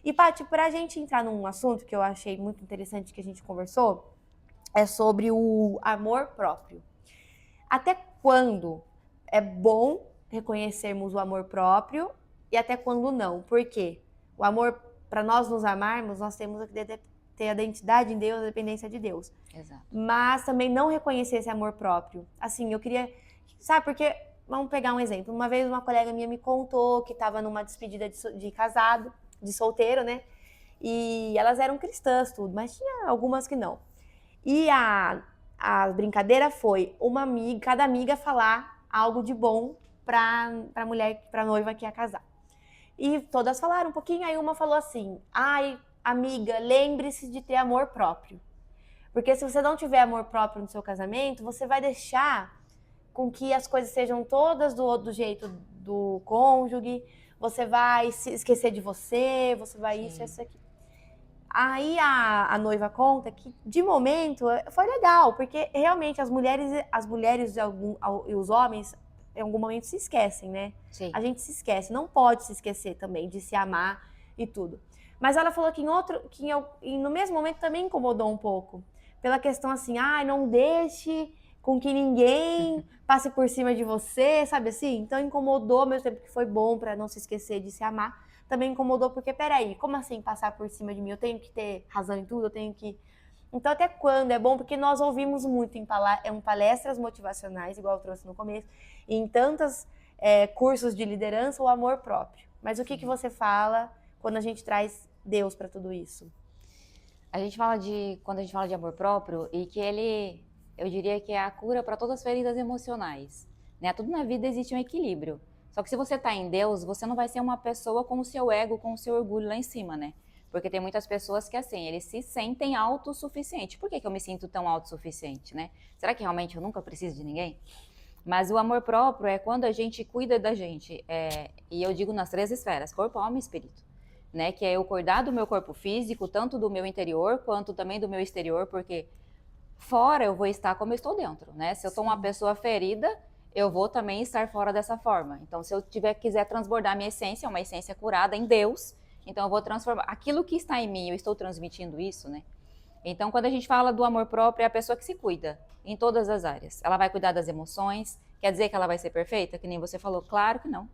E, Paty, pra gente entrar num assunto que eu achei muito interessante que a gente conversou, é sobre o amor próprio. Até quando é bom reconhecermos o amor próprio e até quando não? Por quê? O amor, para nós nos amarmos, nós temos que ter a identidade em Deus, a dependência de Deus. Exato. Mas também não reconhecer esse amor próprio. Assim, eu queria... Sabe, porque... Vamos pegar um exemplo. Uma vez uma colega minha me contou que estava numa despedida de casado, de solteiro, né? E elas eram cristãs, tudo, mas tinha algumas que não. E a brincadeira foi cada amiga falar algo de bom pra mulher, pra noiva que ia casar. E todas falaram um pouquinho, aí uma falou assim, ai, amiga, lembre-se de ter amor próprio. Porque se você não tiver amor próprio no seu casamento, você vai deixar com que as coisas sejam todas do jeito do cônjuge, você vai se esquecer de você vai isso aqui. Aí a noiva conta que, de momento, foi legal, porque realmente as mulheres e os homens, em algum momento, se esquecem, né? Sim. A gente se esquece, não pode se esquecer também de se amar e tudo. Mas ela falou que no mesmo momento também incomodou um pouco. Pela questão assim, não deixe com que ninguém passe por cima de você, sabe assim? Então incomodou, ao mesmo tempo que foi bom para não se esquecer de se amar. Também incomodou porque, peraí, como assim passar por cima de mim? Eu tenho que ter razão em tudo, eu tenho que... Então até quando é bom? Porque nós ouvimos muito em palestras motivacionais, igual eu trouxe no começo, e em tantos cursos de liderança, o amor próprio. Mas o que você fala quando a gente traz Deus para tudo isso? Quando a gente fala de amor próprio, e que ele, eu diria que é a cura para todas as feridas emocionais, né? Tudo na vida existe um equilíbrio. Só que se você está em Deus, você não vai ser uma pessoa com o seu ego, com o seu orgulho lá em cima, né? Porque tem muitas pessoas que, assim, eles se sentem autossuficientes. Por que eu me sinto tão autossuficiente, né? Será que realmente eu nunca preciso de ninguém? Mas o amor próprio é quando a gente cuida da gente. E eu digo nas 3 esferas, corpo, alma e espírito. Né? Que é eu cuidar do meu corpo físico, tanto do meu interior, quanto também do meu exterior, porque fora eu vou estar como eu estou dentro, né? Se eu sou uma pessoa ferida, eu vou também estar fora dessa forma. Então, se eu quiser transbordar minha essência, uma essência curada em Deus, então eu vou transformar. Aquilo que está em mim, eu estou transmitindo isso, né? Então, quando a gente fala do amor próprio, é a pessoa que se cuida em todas as áreas. Ela vai cuidar das emoções, quer dizer que ela vai ser perfeita? Que nem você falou, claro que não.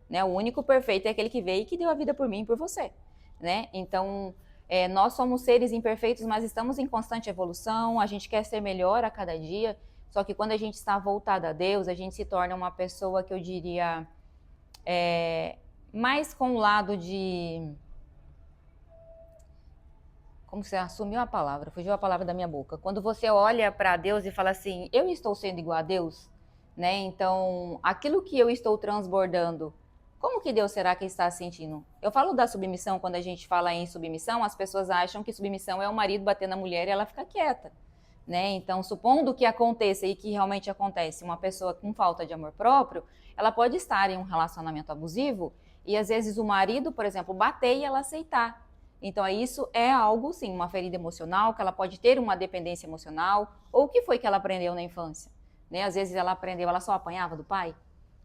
Né? O único perfeito é aquele que veio e que deu a vida por mim e por você. Né? Então, nós somos seres imperfeitos, mas estamos em constante evolução, a gente quer ser melhor a cada dia. Só que quando a gente está voltado a Deus, a gente se torna uma pessoa que eu diria mais com o lado de... Como você assumiu a palavra? Fugiu a palavra da minha boca. Quando você olha para Deus e fala assim, eu estou sendo igual a Deus, né? Então, aquilo que eu estou transbordando, como que Deus será que está sentindo? Eu falo da submissão, quando a gente fala em submissão, as pessoas acham que submissão é o marido bater na mulher e ela ficar quieta. Né? Então, supondo que aconteça e que realmente acontece, uma pessoa com falta de amor próprio, ela pode estar em um relacionamento abusivo e às vezes o marido, por exemplo, bater e ela aceitar. Então, isso é algo, sim, uma ferida emocional, que ela pode ter uma dependência emocional, ou o que foi que ela aprendeu na infância. Né? Às vezes ela aprendeu, ela só apanhava do pai,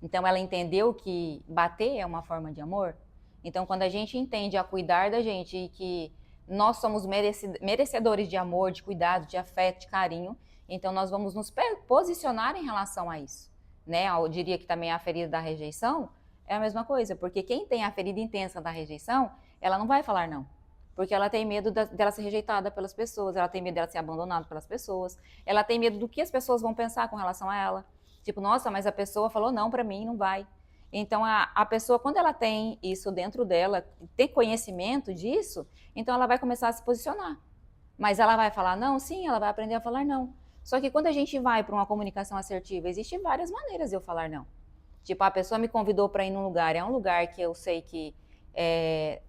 então ela entendeu que bater é uma forma de amor. Então, quando a gente entende a cuidar da gente e que nós somos merecedores de amor, de cuidado, de afeto, de carinho, então nós vamos nos posicionar em relação a isso. Né? Eu diria que também a ferida da rejeição é a mesma coisa, porque quem tem a ferida intensa da rejeição, ela não vai falar não. Porque ela tem medo dela ser rejeitada pelas pessoas, ela tem medo dela ser abandonada pelas pessoas, ela tem medo do que as pessoas vão pensar com relação a ela. Tipo, nossa, mas a pessoa falou não pra mim, não vai. Então, a pessoa, quando ela tem isso dentro dela, tem conhecimento disso, então ela vai começar a se posicionar. Mas ela vai falar não? Sim, ela vai aprender a falar não. Só que quando a gente vai para uma comunicação assertiva, existem várias maneiras de eu falar não. Tipo, a pessoa me convidou para ir num lugar, é um lugar que eu sei que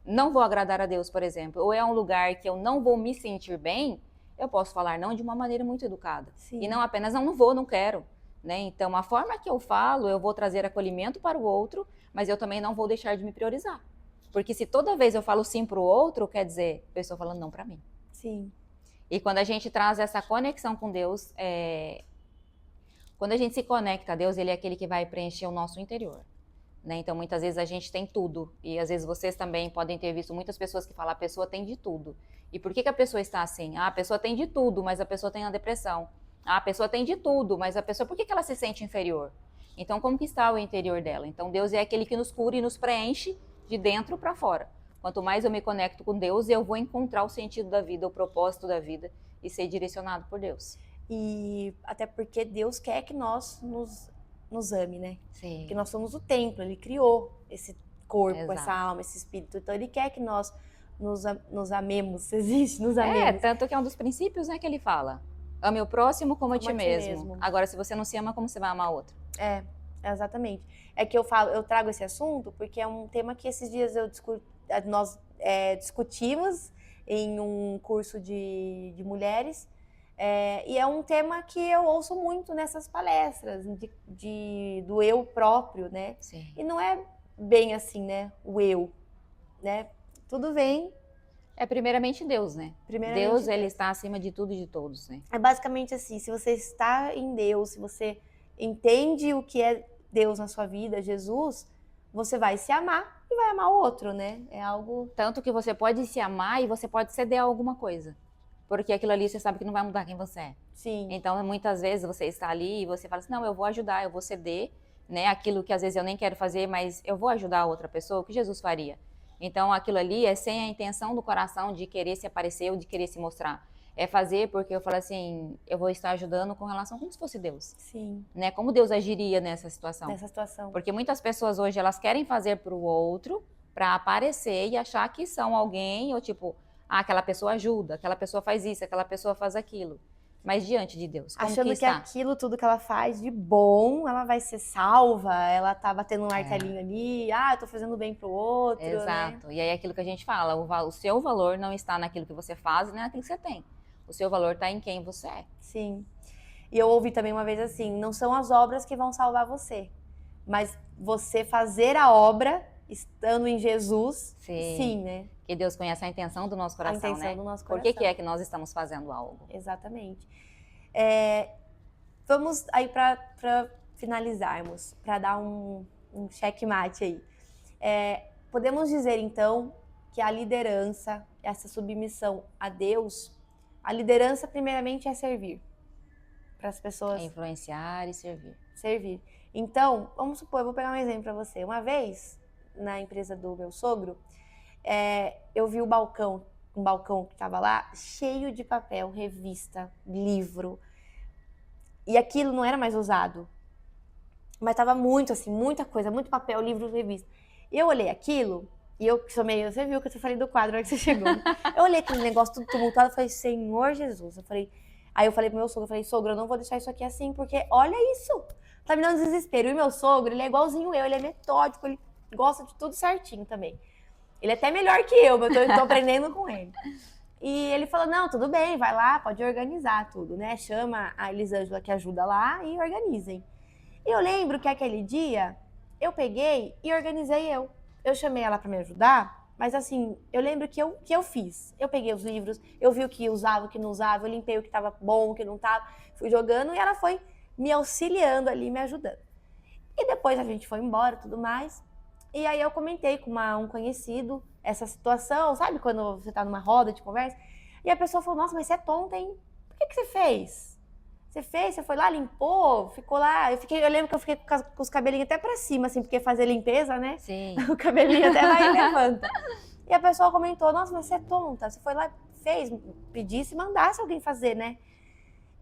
não vou agradar a Deus, por exemplo, ou é um lugar que eu não vou me sentir bem, eu posso falar não de uma maneira muito educada. Sim. E não apenas não vou, não quero. Né? Então, a forma que eu falo, eu vou trazer acolhimento para o outro, mas eu também não vou deixar de me priorizar. Porque se toda vez eu falo sim para o outro, quer dizer, a pessoa falando não para mim. Sim. E quando a gente traz essa conexão com Deus, quando a gente se conecta a Deus, Ele é aquele que vai preencher o nosso interior. Né? Então, muitas vezes a gente tem tudo. E às vezes vocês também podem ter visto muitas pessoas que falam, a pessoa tem de tudo. E por que a pessoa está assim? A pessoa tem de tudo, mas a pessoa tem a depressão. A pessoa tem de tudo, mas a pessoa, por que ela se sente inferior? Então, como que está o interior dela? Então, Deus é aquele que nos cura e nos preenche de dentro para fora. Quanto mais eu me conecto com Deus, eu vou encontrar o sentido da vida, o propósito da vida e ser direcionado por Deus. E até porque Deus quer que nós nos ame, né? Sim. Porque nós somos o templo, Ele criou esse corpo, Exato. Essa alma, esse espírito. Então, Ele quer que nós nos amemos, existe, nos amemos. Tanto que é um dos princípios, né, que Ele fala. Ame o próximo como a ti mesmo. Agora, se você não se ama, como você vai amar outro? Exatamente. É que eu trago esse assunto porque é um tema que esses dias nós discutimos em um curso de mulheres, E é um tema que eu ouço muito nessas palestras, do eu próprio, né? Sim. E não é bem assim, né? O eu, né? Tudo vem... É primeiramente Deus, né? Deus, ele está acima de tudo e de todos, né? É basicamente assim, se você está em Deus, se você entende o que é Deus na sua vida, Jesus, você vai se amar e vai amar o outro, né? É algo... Tanto que você pode se amar e você pode ceder a alguma coisa. Porque aquilo ali você sabe que não vai mudar quem você é. Sim. Então, muitas vezes você está ali e você fala assim, não, eu vou ajudar, eu vou ceder, né? Aquilo que às vezes eu nem quero fazer, mas eu vou ajudar a outra pessoa, o que Jesus faria? Então, aquilo ali é sem a intenção do coração de querer se aparecer ou de querer se mostrar. É fazer porque eu falo assim, eu vou estar ajudando com relação como se fosse Deus. Sim. Né? Como Deus agiria nessa situação. Nessa situação. Porque muitas pessoas hoje, elas querem fazer para o outro, para aparecer e achar que são alguém, ou tipo, aquela pessoa ajuda, aquela pessoa faz isso, aquela pessoa faz aquilo. Mas diante de Deus, como achando que está? Aquilo tudo que ela faz de bom, ela vai ser salva, ela tá batendo um martelinho ali, eu tô fazendo bem pro outro, Exato. né? E aí aquilo que a gente fala, o seu valor não está naquilo que você faz, nem naquilo que você tem. O seu valor está em quem você é. Sim. E eu ouvi também uma vez assim, não são as obras que vão salvar você, mas você fazer a obra estando em Jesus, sim, né? Que Deus conhece a intenção do nosso coração, a intenção, né? do nosso coração. Por que é que nós estamos fazendo algo? Exatamente. Vamos aí para finalizarmos, para dar um checkmate aí. Podemos dizer então que a liderança, essa submissão a Deus, a liderança primeiramente é servir para as pessoas. É influenciar e servir. Servir. Então, vamos supor, eu vou pegar um exemplo para você. Uma vez, na empresa do meu sogro, eu vi um balcão que estava lá, cheio de papel, revista, livro. E aquilo não era mais usado. Mas estava muito assim, muita coisa, muito papel, livro, revista. E eu olhei aquilo, e eu que sou meio... Você viu que eu falei do quadro na hora que você chegou. Eu olhei aquele negócio tudo tumultuado e falei, Senhor Jesus. Aí eu falei pro meu sogro, sogro, eu não vou deixar isso aqui assim, porque olha isso. Tá me dando desespero. E o meu sogro, ele é igualzinho eu, ele é metódico, ele gosta de tudo certinho também. Ele é até melhor que eu tô aprendendo com ele. E ele falou, não, tudo bem, vai lá, pode organizar tudo, né? Chama a Elisângela que ajuda lá e organizem. E eu lembro que aquele dia, eu peguei e organizei eu. Eu chamei ela para me ajudar, mas assim, eu lembro que eu fiz. Eu peguei os livros, eu vi o que usava, o que não usava, eu limpei o que estava bom, o que não estava, fui jogando e ela foi me auxiliando ali, me ajudando. E depois a gente foi embora e tudo mais. E aí eu comentei com um conhecido essa situação, sabe? Quando você tá numa roda de conversa. E a pessoa falou, nossa, mas você é tonta, hein? Por que você fez? Você foi lá, limpou, ficou lá. Eu lembro que eu fiquei com os cabelinhos até pra cima, assim, porque fazer limpeza, né? Sim. O cabelinho até vai e levanta. E a pessoa comentou, nossa, mas você é tonta. Você foi lá, fez, pedisse, mandasse alguém fazer, né?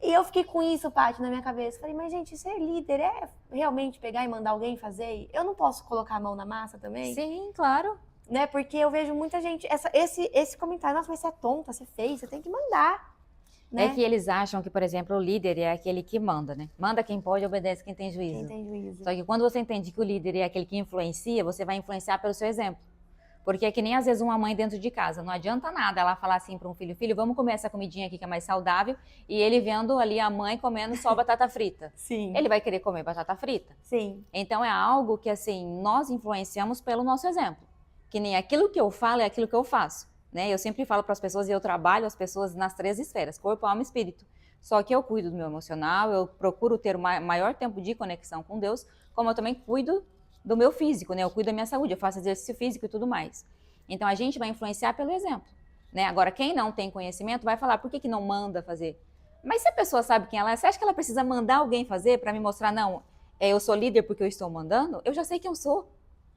E eu fiquei com isso, Paty, na minha cabeça. Falei, mas gente, ser líder é realmente pegar e mandar alguém fazer? Eu não posso colocar a mão na massa também? Sim, claro. Né? Porque eu vejo muita gente, esse comentário, nossa, mas você é tonta, você fez, você tem que mandar. Né? É que eles acham que, por exemplo, o líder é aquele que manda, né? Manda quem pode, obedece quem tem juízo. Quem tem juízo. Só que quando você entende que o líder é aquele que influencia, você vai influenciar pelo seu exemplo. Porque é que nem às vezes uma mãe dentro de casa, não adianta nada ela falar assim para um filho, vamos comer essa comidinha aqui que é mais saudável, e ele vendo ali a mãe comendo só batata frita. Sim. Ele vai querer comer batata frita. Sim. Então é algo que assim, nós influenciamos pelo nosso exemplo. Que nem aquilo que eu falo é aquilo que eu faço. Né? Eu sempre falo para as pessoas, e eu trabalho as pessoas nas 3 esferas, corpo, alma e espírito. Só que eu cuido do meu emocional, eu procuro ter o maior tempo de conexão com Deus, como eu também cuido do meu físico, né? Eu cuido da minha saúde, eu faço exercício físico e tudo mais. Então a gente vai influenciar pelo exemplo. Né? Agora, quem não tem conhecimento vai falar, por que não manda fazer? Mas se a pessoa sabe quem ela é, você acha que ela precisa mandar alguém fazer para me mostrar, não, eu sou líder porque eu estou mandando? Eu já sei que eu sou.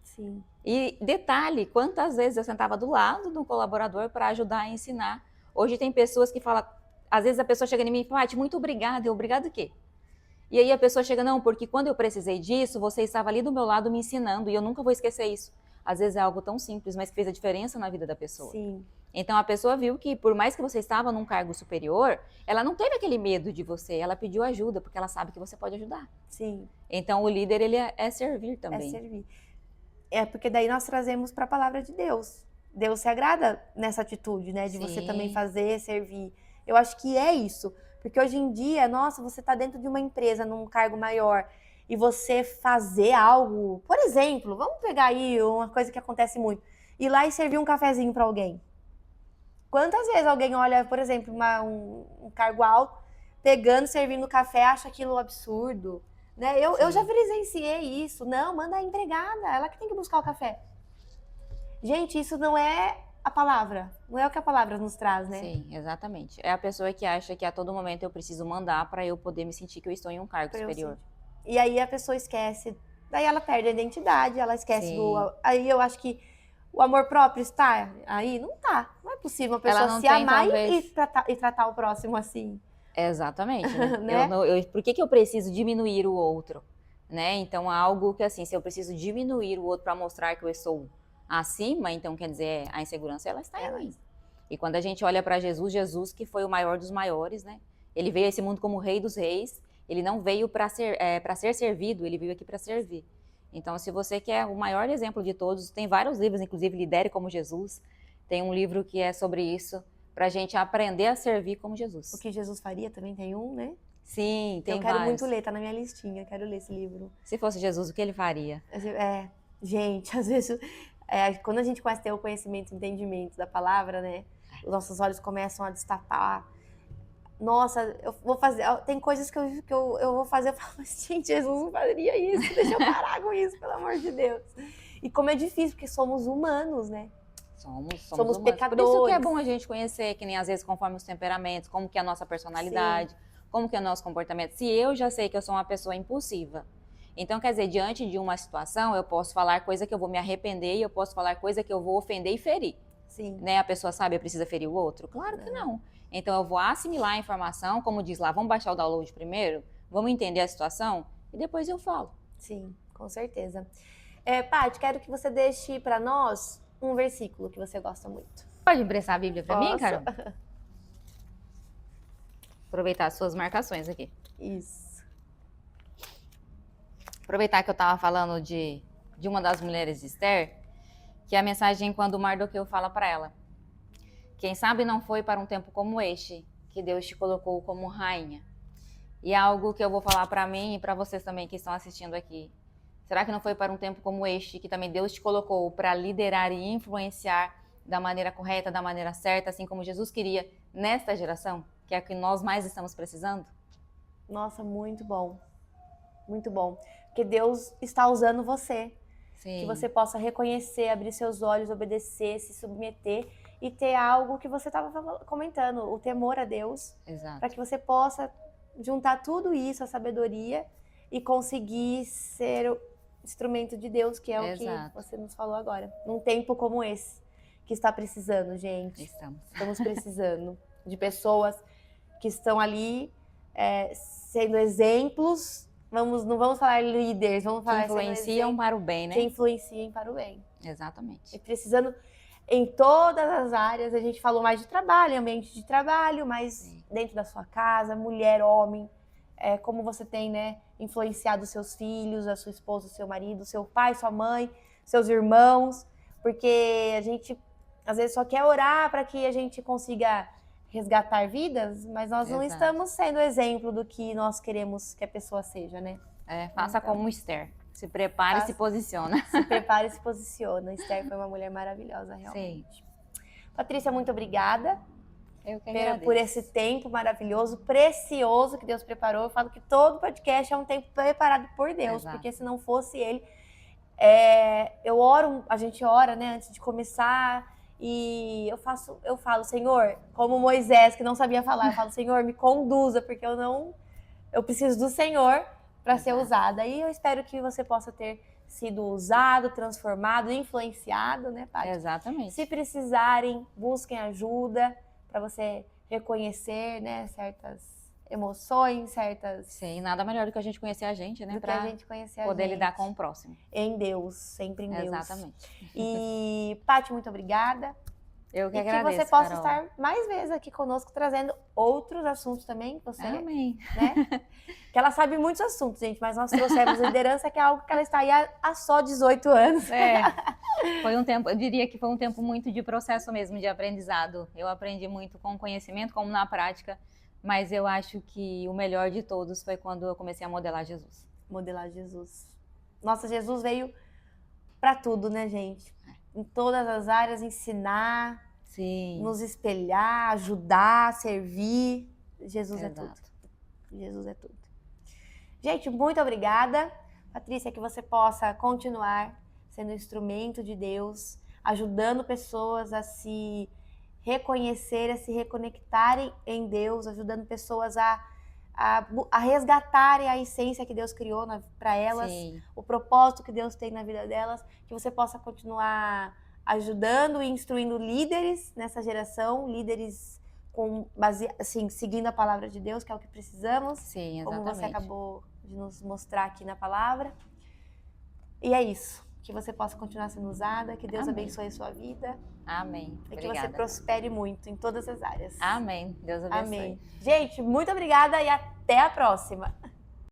Sim. E detalhe, quantas vezes eu sentava do lado de um colaborador para ajudar a ensinar. Hoje tem pessoas que falam, às vezes a pessoa chega em mim e fala, muito obrigada. Eu, obrigada o quê? E aí a pessoa chega, não, porque quando eu precisei disso, você estava ali do meu lado me ensinando e eu nunca vou esquecer isso. Às vezes é algo tão simples, mas que fez a diferença na vida da pessoa. Sim. Então a pessoa viu que por mais que você estava num cargo superior, ela não teve aquele medo de você, ela pediu ajuda, porque ela sabe que você pode ajudar. Sim. Então o líder, ele é servir também. É servir. É porque daí nós trazemos para a palavra de Deus. Deus se agrada nessa atitude, né? De você também fazer, servir. Eu acho que é isso. Porque hoje em dia, nossa, você tá dentro de uma empresa, num cargo maior, e você fazer algo, por exemplo, vamos pegar aí uma coisa que acontece muito, ir lá e servir um cafezinho para alguém. Quantas vezes alguém olha, por exemplo, um cargo alto, pegando, servindo café, acha aquilo absurdo, né? Eu já presenciei isso. Não, manda a empregada, ela que tem que buscar o café. Gente, isso não é a palavra, não é o que a palavra nos traz, né? Sim, exatamente. É a pessoa que acha que a todo momento eu preciso mandar para eu poder me sentir que eu estou em um cargo superior. E aí a pessoa esquece, daí ela perde a identidade, ela esquece Aí eu acho que o amor próprio está aí? Não tá. Não é possível uma pessoa se amar e tratar o próximo assim. Exatamente, né? Né? Por que eu preciso diminuir o outro? Né? Então, algo que assim, se eu preciso diminuir o outro para mostrar que eu estou acima, então quer dizer, a insegurança ela está em mim. E quando a gente olha para Jesus que foi o maior dos maiores, né? Ele veio a esse mundo como o rei dos reis, ele não veio para ser servido, ele veio aqui para servir. Então, se você quer o maior exemplo de todos, tem vários livros, inclusive Lidere como Jesus, tem um livro que é sobre isso, para a gente aprender a servir como Jesus. O que Jesus faria também tem um, né? Sim, tem vários. Eu quero muito ler, tá na minha listinha, quero ler esse livro. Se fosse Jesus, o que ele faria? Gente, às vezes, quando a gente começa a ter o conhecimento, o entendimento da palavra, né? Os nossos olhos começam a destapar. Nossa, eu vou fazer. Tem coisas que eu vou fazer. Eu falo, mas, gente, Jesus não faria isso. Deixa eu parar com isso, pelo amor de Deus. E como é difícil, porque somos humanos, né? Somos pecadores. Por isso que é bom a gente conhecer, que nem às vezes conforme os temperamentos, como que é a nossa personalidade, como que é o nosso comportamento. Se eu já sei que eu sou uma pessoa impulsiva, então quer dizer, diante de uma situação, eu posso falar coisa que eu vou me arrepender e eu posso falar coisa que eu vou ofender e ferir. Sim. Né? A pessoa sabe, eu preciso ferir o outro? Claro que não. Então eu vou assimilar a informação, como diz lá, vamos baixar o download primeiro, vamos entender a situação e depois eu falo. Sim, com certeza. Paty, quero que você deixe para nós um versículo que você gosta muito. Pode emprestar a Bíblia para mim, Carol? Aproveitar as suas marcações aqui. Isso. Aproveitar que eu estava falando de uma das mulheres de Esther, que é a mensagem quando Mardoqueu fala para ela. Quem sabe não foi para um tempo como este que Deus te colocou como rainha. E é algo que eu vou falar para mim e para vocês também que estão assistindo aqui. Será que não foi para um tempo como este que também Deus te colocou para liderar e influenciar da maneira correta, da maneira certa, assim como Jesus queria nesta geração, que é a que nós mais estamos precisando? Nossa, muito bom. Muito bom. Porque Deus está usando você. Sim. Que você possa reconhecer, abrir seus olhos, obedecer, se submeter e ter algo que você estava comentando, o temor a Deus. Exato. Para que você possa juntar tudo isso, a sabedoria, e conseguir ser o instrumento de Deus, que é o que você nos falou agora. Num tempo como esse, que está precisando, gente. Estamos precisando de pessoas que estão ali sendo exemplos. Não vamos falar líderes, vamos falar... Que influenciam para o bem, né? Que influenciam para o bem. Exatamente. E precisando... Em todas as áreas, a gente falou mais de trabalho, ambiente de trabalho, mas dentro da sua casa, mulher, homem, como você tem, né, influenciado os seus filhos, a sua esposa, o seu marido, seu pai, sua mãe, seus irmãos, porque a gente, às vezes, só quer orar para que a gente consiga resgatar vidas, mas nós não estamos sendo exemplo do que nós queremos que a pessoa seja, né? Faça então, como Esther. Se prepare e se posiciona. Se prepare e se posiciona. Esther foi uma mulher maravilhosa, realmente. Sim. Patrícia, muito obrigada. Eu que agradeço. Por esse tempo maravilhoso, precioso que Deus preparou. Eu falo que todo podcast é um tempo preparado por Deus, porque se não fosse Ele... a gente ora, né, antes de começar, e eu falo, Senhor, como Moisés, que não sabia falar, eu falo, Senhor, me conduza, porque eu preciso do Senhor para ser usada. E eu espero que você possa ter sido usado, transformado, influenciado, né, Paty? Exatamente. Se precisarem, busquem ajuda para você reconhecer, né, certas emoções, certas... Sim, nada melhor do que a gente conhecer a gente, né? Pra a gente conhecer poder lidar com o próximo. Em Deus, sempre em Deus. Exatamente. E, Paty, muito obrigada. Eu que agradeço, que você possa Carol. estar mais vezes aqui conosco, trazendo outros assuntos também. Você, amém. Né? Que ela sabe muitos assuntos, gente, mas nós trouxemos liderança, que é algo que ela está aí há só 18 anos. Foi um tempo, eu diria que foi um tempo muito de processo mesmo, de aprendizado. Eu aprendi muito com o conhecimento, como na prática, Mas eu acho que o melhor de todos foi quando eu comecei a modelar Jesus. Modelar Jesus. Nossa, Jesus veio para tudo, né, gente? Em todas as áreas, ensinar, Sim. nos espelhar, ajudar, servir. Jesus é tudo. Jesus é tudo. Gente, muito obrigada. Patrícia, que você possa continuar sendo instrumento de Deus, ajudando pessoas a se reconhecer, a se reconectarem em Deus, ajudando pessoas a resgatarem a essência que Deus criou para elas, Sim. o propósito que Deus tem na vida delas, que você possa continuar ajudando e instruindo líderes nessa geração, líderes assim, seguindo a palavra de Deus, que é o que precisamos. Sim, como exatamente. você acabou de nos mostrar aqui na palavra. E é isso. Que você possa continuar sendo usada, que Deus Amém. abençoe a sua vida. Amém. E Obrigada. que você prospere muito em todas as áreas. Amém. Deus abençoe. Amém. Gente, muito obrigada e até a próxima.